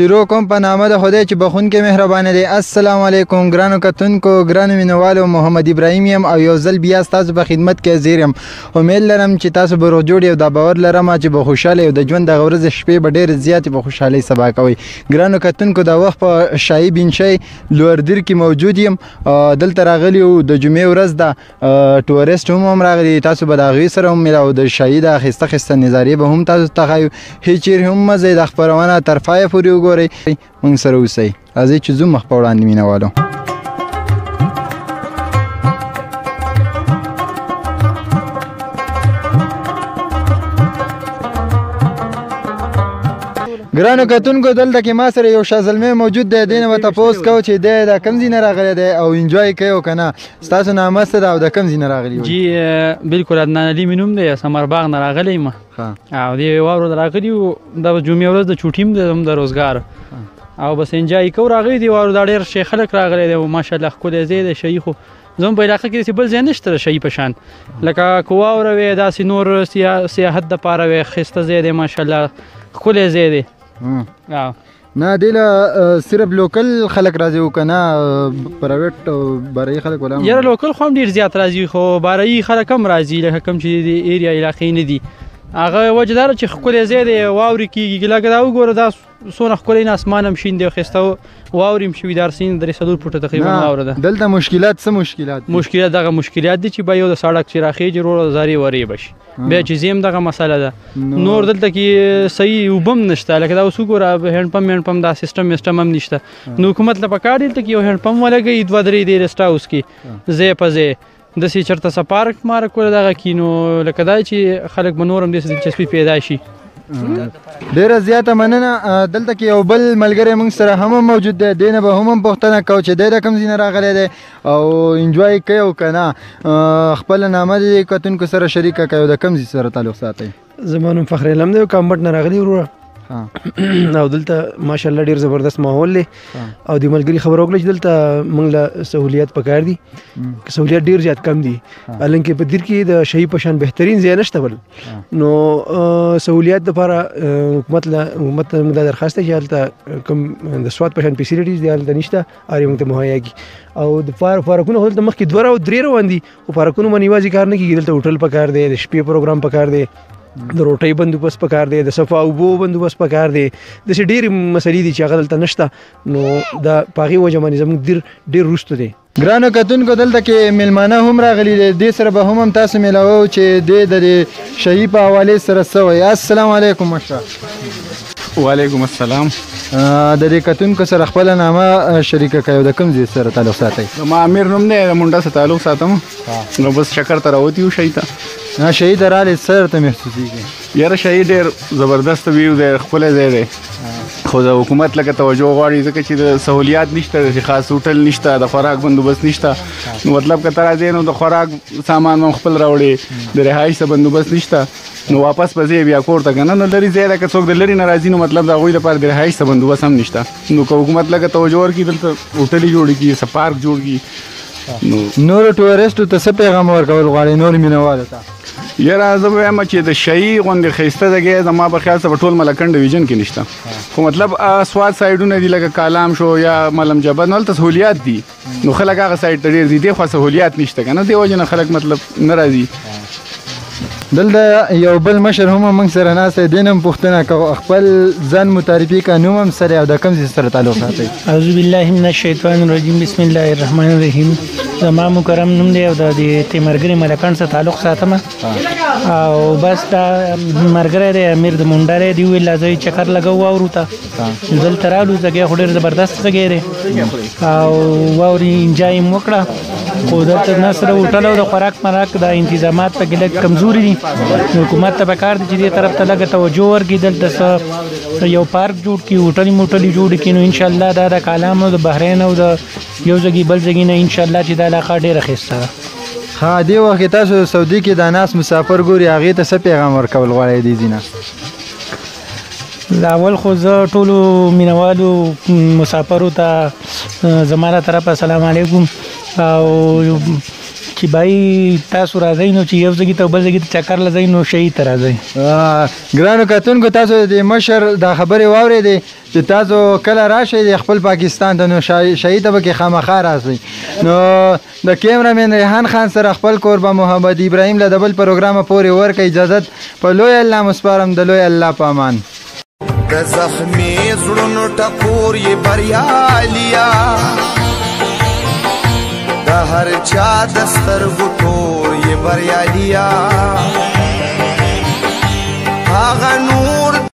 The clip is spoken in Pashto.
شروع کوم په نامه د خدای چې بخونکی مهربانه دی. السلام علیکم ګرانو کتونکو، ګرانو مینوالو، محمد ابراهیم یم او یو ځل بیا ستاسو په خدمت کې حاضر یم. امید لرم چې تاسو به روغ جوړ یو. دا باور لرم چې به خوشحاله یو. د ژوند دغه ورځې شپې به ډېرې زیاتې په خوشحالۍ سبا کوئ. ګرانو کتونکو، دا وخت په شاهي بینشی لوردیر کې موجود یم. دلته راغلي یو د جمعې ورځ ده. ټورست هم راغلي، تاسو به د هغوی سره هم میلاو د شاهي د ښایسته ښایسته نظارې به هم تاسو ته ښایو. هېڅ چیرې هم مه ځئ، دا خپرونه تر پایه پورې وګورئ. موږ سره اوسئ. راځئ چې ځو مخ په وړاندې مینهوالو. ګرانو کتونکو، دلته کې ما سره یو شازلمی موجود دی. دی نه به تپوس کوو چې دی د کوم ځای نه راغلی دی او انجوای کوي او که نه. ستاسو نامه څه ده او د کوم ځای نه راغلي یو؟ جی بلکل عدنان علي مې نوم دی، ثمرباغ نه راغلی یم او دې واورو نه راغلي یو. د جمعې ورځ د چوټي هم د روزګار او بس انجوای کوو. راغلي دي واورو، دا ډېر ښه خلک راغلی دی او ماشاءالله ښکلی ځای دی. شاهي خو زموږ په علاقه کې داسې بل ځای نشته د شاهي په شان، لکه که واوره وې داسې نور سیاحت دپاره وې ښایسته ځای دی ماشاءالله، ښکلی ځای دی. نه دې له صرف لوکل خلک راځي او که نه پرایویټ بارایي خلک ولا هم؟ یاره لوکل خو هم ډېر زیات راځي، خو بارایي خلک هم راځي، لکه کوم چې د ایریا علاقې نه دي. هغه وجه دا ده چې ښکلی ځای دی، واورې کېږي. لکه دا وګوره، دا څونه ښکلی نه، اسمان هم شین دی او ښایسته واورې هم شوي. دا سیند 3-4 فوټه تقریبا واوره ده. دلته مشکلات څه مشکلات دي؟ مشکلات دغه مشکلات دي چې به یو د سړک چې راخېږي روډ زارې ورې به شي، بیا چې زیم دغه مسله ده. نور دلته کې صحیح اوبه هم نشته، لکه دا اوس وګوره هینډ پمپ دا سیسټم هم نشته. نو حکومت له پکار دی دلته کې یو هینډ پمپ ولګوي 2-3 د ریسټ هاوس کې ځای په ځای. داسې چېرته څه پارک مارک ولا دغه کې نو لکه دا چې خلک به نور هم داسې دلچسپي پیدا شي. ډېره زیاته مننه. دلته کې یو بل ملګری موږ سره هم موجود دی. دی نه به هم پوښتنه کوو چې دی د کوم ځای نه راغلی دی او انجوای کوي او که نه. خپله نامه د کتونکو سره شریکه کوي او د کوم ځای سره تعلق ساتئ؟ زما نوم فخر علم دی او کامبټ نه راغلی وروره. او دلته ماشاءالله ډېر زبردست ماحول دی او د ملګري خبره وکړه چې دلته موږ له سهولیات پکار دي. سهولیات ډېر زیات کم دي، حالانکې په دیر کې د شاهي په شان بهترین ځای نشته بل. نو سهولیات دپاره حکومت ته دا درخواست دی چې هلته کوم د سواد په شان فیسیلیټیز دی هلته نشته، هر یو موږ ته مهیا کړي. او د پارکونه خو دلته مخکې 2 او 3 روان دي، خو پارکونو باندې یوازې کار نه کېږي. دلته هوټل پکار دی، د شپې پروګرام پکار دی، د روټۍ بندوبست پکار دی، د صفا اوبو بندوبست پکار دی. داسې ډېرې مسلې دي چې هغه دلته نشته. نو دا په هغې وجه باندې زموږ ډېر وروسته دی. ګرانو کتونکو، دلته کې میلمانه هم راغلي دي. دې سره به هم تاسو میلاوو چې دی د شاهي په حوالې سره څه وایي. السلام علیکم مشره. وعلیکم السلام. د دې کتونکو سره خپله نامه شریکه کوي او د کوم ځای سره تعلق ساتئ؟ ما امیر نوم دی، د مونډه سره تعلق ساتم. نو بس چکر ته راوتي یو شاهي ته. شاهي ته رالې څه درته محسوسېږي؟ یاره شاهي ډېر زبردست ویو دی، ښکلی ځای دی، خو د حکومت لکه توجه غواړي ځکه چې د سهولیات نشته، د خاص هوټل نشته، د خوراک بندوبست نشته. نو مطلب که ته راځې نو د خوراک سامان هم خپل راوړې، د رهایش ته بندوبست نشته. نو واپس به ځې بیا کور ته که نه. نو لرې ځای ده، که څوک د لرې نه راځي نو مطلب د هغوی لپاره د رهایش ته بندوبست هم نشته. نو که حکومت لکه توجه ورکړي، دلته هوټلې جوړ کړي، څه پارک جوړ کړي. نورو ټورسټو ته څه پیغام ورکول غواړئ نور مینهوالو ته؟ یاره زه به وایم چې د شاهي غوندې ښایسته ځای زما په خیال سره په ټول ملکنډ ډویژن کې نشته. خو مطلب سواد سایډونه دي لکه کالام شو یا ملم جبل، نو هلته سهولیات دي. نو خلک هغه سایډ ته ډېر ځي، دې خوا سهولیات نشته که نه، دې وجې نه خلک مطلب نه راځي. دلته یو بل مشر هم موږ سره ناست دی. دی نه هم پوښتنه کوو، خپل ځان معرفي کړه، نوم هم سره او د کوم ځای سره تعلق ساتئ؟ اعوذ بالله من الشیطان الرجیم، بسم الله الرحمن الرحیم. زما مکرم نوم دی او د تیمرګرې ملکان سره تعلق ساتم. او بس دا ملګری دی امیر د مونډه دی. دی ویل راځئ چکر لګوو واورو ته. دلته رالو، ځای خو ډېر زبردست ځای دی او واورې انجوای یې وکړه. خو دلته نه سره هوټل او د خوراک مراک دا انتظامات پکې لږ کمزوري دي. نو حکومت ته پکار دی چې دې طرف ته لږه توجه ورکړي، دلته یو پارک جوړ کړي، هوټلې موټلې جوړ کړي. نو انشاءالله دا د کالام او د بحرین او د یو ځای بل ځای نه انشاءالله چې دا علاقه ډېره ښایسته ده. ها دې وخت کې تاسو سعودي کې دا ناس مسافر ګوري، هغې ته څه پیغام ورکول غواړئ دې ځای نه؟ اول خو زه ټولو مینوالو مسافرو ته زما له طرفه السلام علیکم. او چې بای تاسو راځئ نو چې یو ځای ته بل ځای ته چکر لځئ نو شهید ته راځئ. ګرانو کتونکو تاسو د مشر دا خبرې واورېدې چې تاسو کله راشئ د خپل پاکستان ته نو شهید به کې خامخا راشئ. نو د کیمرامین ریحان خان سره خپل کوربه محمد ابراهیم له د بل پروګرامه پورې ورکړئ اجازت په لوی الله مسپارم د لوی الله په امان. د زخمي زړونو ټکور یې بریالیا د هر چا د سترګو تور یې بریالیا هغه نور